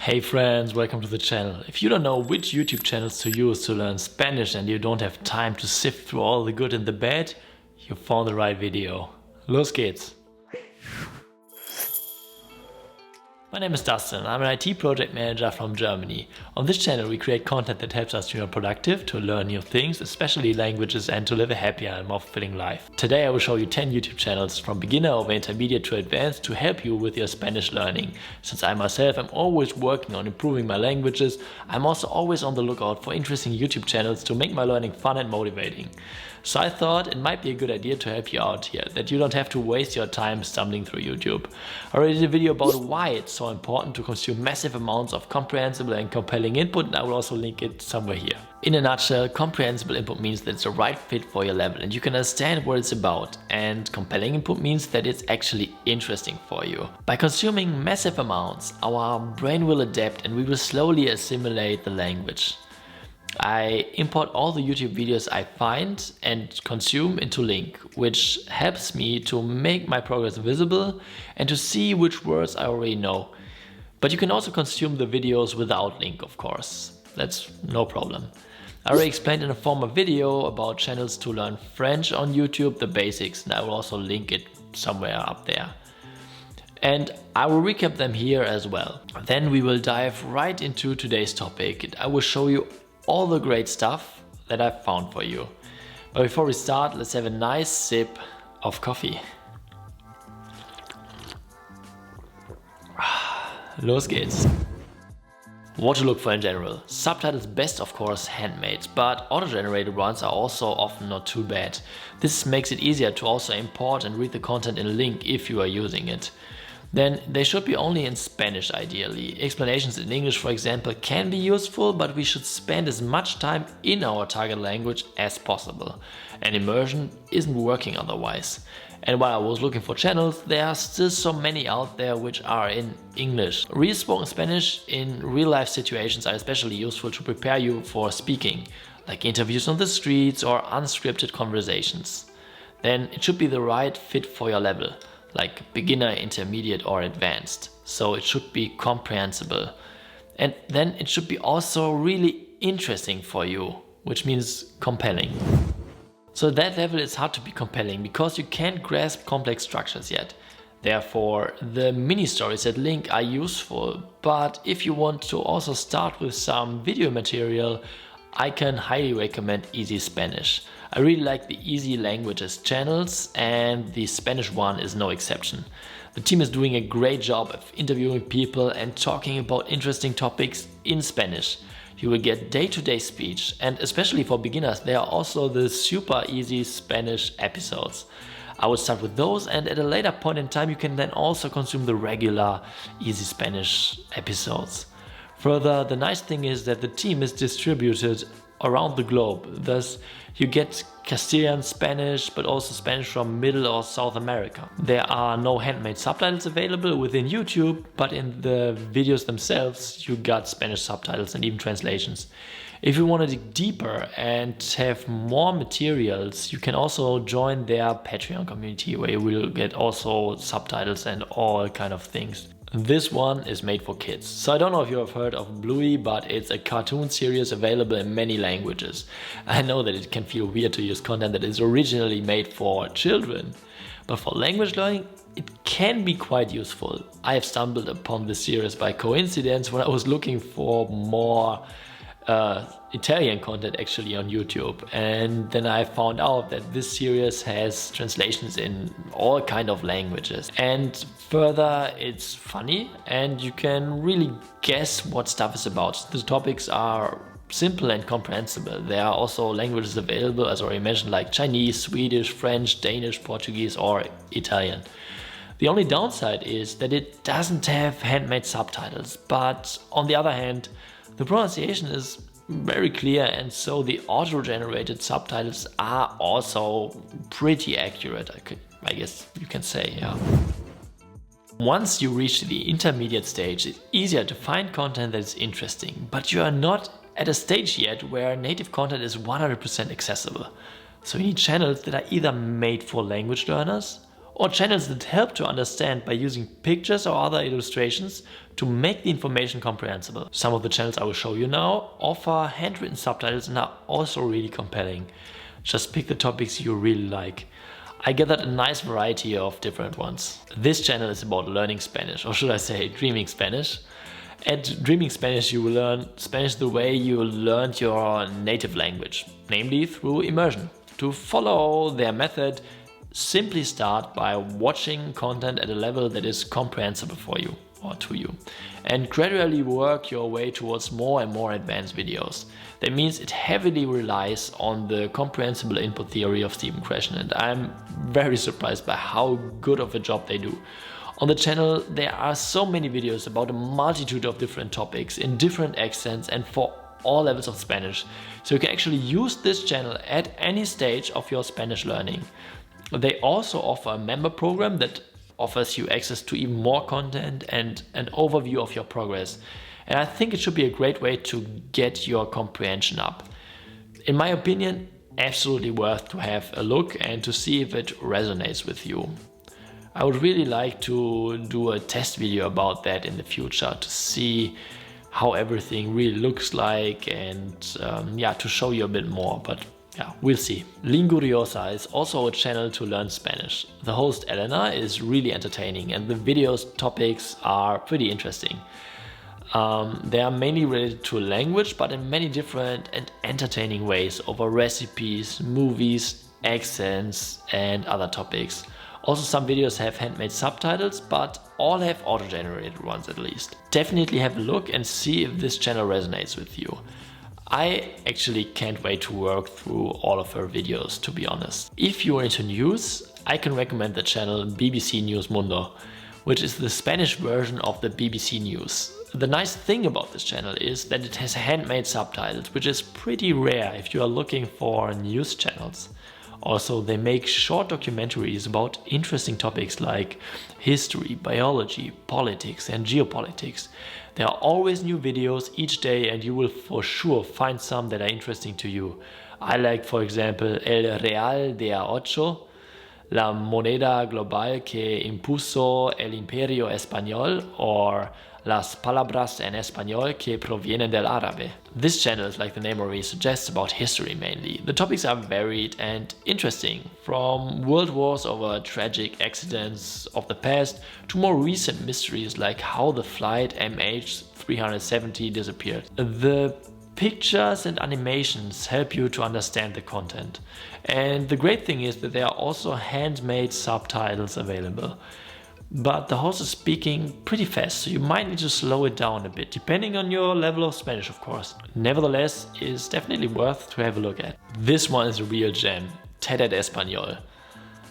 Hey friends, welcome to the channel. If you don't know which YouTube channels to use to learn Spanish and you don't have time to sift through all the good and the bad, you found the right video. Los geht's! My name is Dustin. I'm an IT project manager from Germany. On this channel we create content that helps us to be productive, to learn new things, especially languages, and to live a happier and more fulfilling life. Today I will show you 10 YouTube channels from beginner over intermediate to advanced to help you with your Spanish learning. Since I myself am always working on improving my languages, I'm also always on the lookout for interesting YouTube channels to make my learning fun and motivating. So I thought it might be a good idea to help you out here, that you don't have to waste your time stumbling through YouTube. I already did a video about why it's so important to consume massive amounts of comprehensible and compelling input, and I will also link it somewhere here. In a nutshell, comprehensible input means that it's the right fit for your level and you can understand what it's about, and compelling input means that it's actually interesting for you. By consuming massive amounts, our brain will adapt and we will slowly assimilate the language. I import all the YouTube videos I find and consume into LingQ, which helps me to make my progress visible and to see which words I already know. But you can also consume the videos without LingQ, of course. That's no problem. I already explained in a former video about channels to learn French on YouTube, the basics, and I will also link it somewhere up there. And I will recap them here as well. Then we will dive right into today's topic. I will show you all the great stuff that I've found for you. But before we start, let's have a nice sip of coffee. Los geht's. What to look for in general. Subtitles best, of course, handmade, but auto-generated ones are also often not too bad. This makes it easier to also import and read the content in LingQ if you are using it. Then they should be only in Spanish ideally. Explanations in English, for example, can be useful, but we should spend as much time in our target language as possible. And immersion isn't working otherwise. And while I was looking for channels, there are still so many out there which are in English. Real spoken Spanish in real life situations are especially useful to prepare you for speaking, like interviews on the streets or unscripted conversations. Then it should be the right fit for your level, like beginner, intermediate or advanced. So it should be comprehensible. And then it should be also really interesting for you, which means compelling. So at that level it's hard to be compelling because you can't grasp complex structures yet. Therefore, the mini stories at LingQ are useful, but if you want to also start with some video material, I can highly recommend Easy Spanish. I really like the Easy Languages channels and the Spanish one is no exception. The team is doing a great job of interviewing people and talking about interesting topics in Spanish. You will get day-to-day speech, and especially for beginners there are also the super easy Spanish episodes. I would start with those, and at a later point in time you can then also consume the regular Easy Spanish episodes. Further, the nice thing is that the team is distributed around the globe, thus you get Castilian Spanish but also Spanish from Middle or South America. There are no handmade subtitles available within YouTube, but in the videos themselves you got Spanish subtitles and even translations. If you want to dig deeper and have more materials, you can also join their Patreon community where you will get also subtitles and all kind of things. This one is made for kids. So I don't know if you have heard of Bluey, but it's a cartoon series available in many languages. I know that it can feel weird to use content that is originally made for children, but for language learning it can be quite useful. I have stumbled upon this series by coincidence when I was looking for more Italian content actually on YouTube, and then I found out that this series has translations in all kind of languages, and further it's funny and you can really guess what stuff is about. The topics are simple and comprehensible. There are also languages available, as already mentioned, like Chinese, Swedish, French, Danish, Portuguese or Italian. The only downside is that it doesn't have handmade subtitles, but on the other hand the pronunciation is very clear, and so the auto-generated subtitles are also pretty accurate, I guess you can say, yeah. Once you reach the intermediate stage, it's easier to find content that is interesting, but you are not at a stage yet where native content is 100% accessible. So you need channels that are either made for language learners or channels that help to understand by using pictures or other illustrations to make the information comprehensible. Some of the channels I will show you now offer handwritten subtitles and are also really compelling. Just pick the topics you really like. I gathered a nice variety of different ones. This channel is about learning Spanish, or should I say dreaming Spanish. At Dreaming Spanish you will learn Spanish the way you learned your native language, namely through immersion. To follow their method, simply start by watching content at a level that is comprehensible for you or to you, and gradually work your way towards more and more advanced videos. That means it heavily relies on the comprehensible input theory of Stephen Krashen, and I'm very surprised by how good of a job they do. On the channel there are so many videos about a multitude of different topics in different accents and for all levels of Spanish, so you can actually use this channel at any stage of your Spanish learning. They also offer a member program that offers you access to even more content and an overview of your progress. And I think it should be a great way to get your comprehension up. In my opinion, absolutely worth to have a look and to see if it resonates with you. I would really like to do a test video about that in the future to see how everything really looks like and to show you a bit more, but yeah, we'll see. Linguriosa is also a channel to learn Spanish. The host Elena is really entertaining and the video's topics are pretty interesting. They are mainly related to language, but in many different and entertaining ways over recipes, movies, accents and other topics. Also some videos have handmade subtitles, but all have auto-generated ones at least. Definitely have a look and see if this channel resonates with you. I actually can't wait to work through all of her videos, to be honest. If you are into news, I can recommend the channel BBC News Mundo, which is the Spanish version of the BBC News. The nice thing about this channel is that it has handmade subtitles, which is pretty rare if you are looking for news channels. Also, they make short documentaries about interesting topics like history, biology, politics and geopolitics. There are always new videos each day and you will for sure find some that are interesting to you. I like, for example, El Real de A8, La moneda global que impuso el Imperio Español, or Las palabras en español que provienen del árabe. This channel, like the name already suggests, about history mainly. The topics are varied and interesting, from world wars over tragic accidents of the past to more recent mysteries like how the flight MH370 disappeared. The pictures and animations help you to understand the content. And the great thing is that there are also handmade subtitles available. But the host is speaking pretty fast, so you might need to slow it down a bit, depending on your level of Spanish, of course. Nevertheless, it's definitely worth to have a look at. This one is a real gem, TED Español.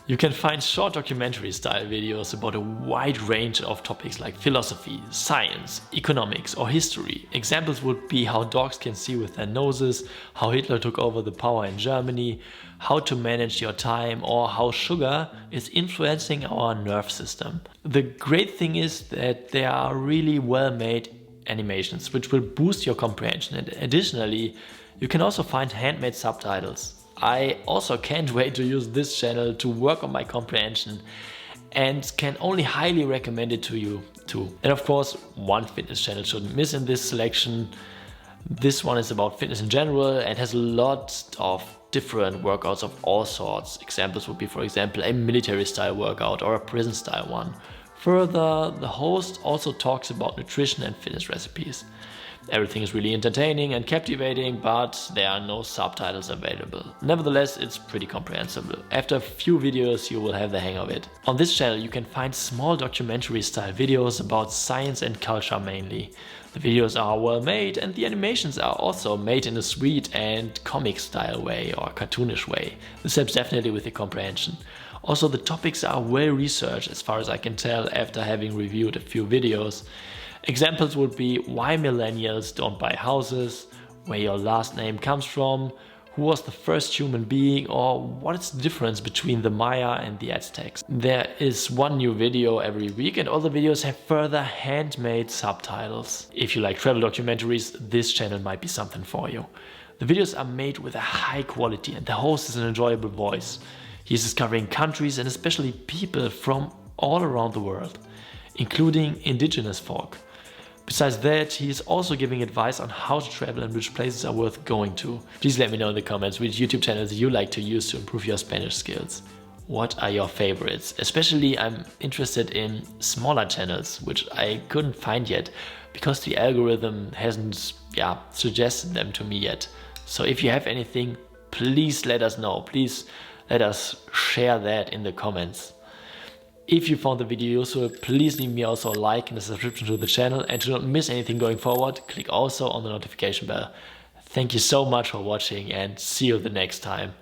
You can find short documentary style videos about a wide range of topics like philosophy, science, economics or history. Examples would be how dogs can see with their noses, how Hitler took over the power in Germany, how to manage your time, or how sugar is influencing our nerve system. The great thing is that they are really well made animations which will boost your comprehension, and additionally you can also find handmade subtitles. I also can't wait to use this channel to work on my comprehension and can only highly recommend it to you too. And of course, one fitness channel shouldn't miss in this selection. This one is about fitness in general and has a lot of different workouts of all sorts. Examples would be, for example, a military style workout or a prison style one. Further, the host also talks about nutrition and fitness recipes. Everything is really entertaining and captivating, but there are no subtitles available. Nevertheless, it's pretty comprehensible. After a few videos, you will have the hang of it. On this channel, you can find small documentary style videos about science and culture mainly. The videos are well made and the animations are also made in a sweet and comic style way or cartoonish way. This helps definitely with the comprehension. Also, the topics are well researched as far as I can tell after having reviewed a few videos. Examples would be why millennials don't buy houses, where your last name comes from, who was the first human being, or what is the difference between the Maya and the Aztecs. There is one new video every week and all the videos have further handmade subtitles. If you like travel documentaries, this channel might be something for you. The videos are made with a high quality and the host is an enjoyable voice. He's discovering countries and especially people from all around the world, including indigenous folk. Besides that, he is also giving advice on how to travel and which places are worth going to. Please let me know in the comments which YouTube channels you like to use to improve your Spanish skills. What are your favorites? Especially I'm interested in smaller channels, which I couldn't find yet because the algorithm hasn't suggested them to me yet. So if you have anything, please let us know. Please let us share that in the comments. If you found the video useful, please leave me also a like and a subscription to the channel, and to not miss anything going forward, click also on the notification bell. Thank you so much for watching and see you the next time.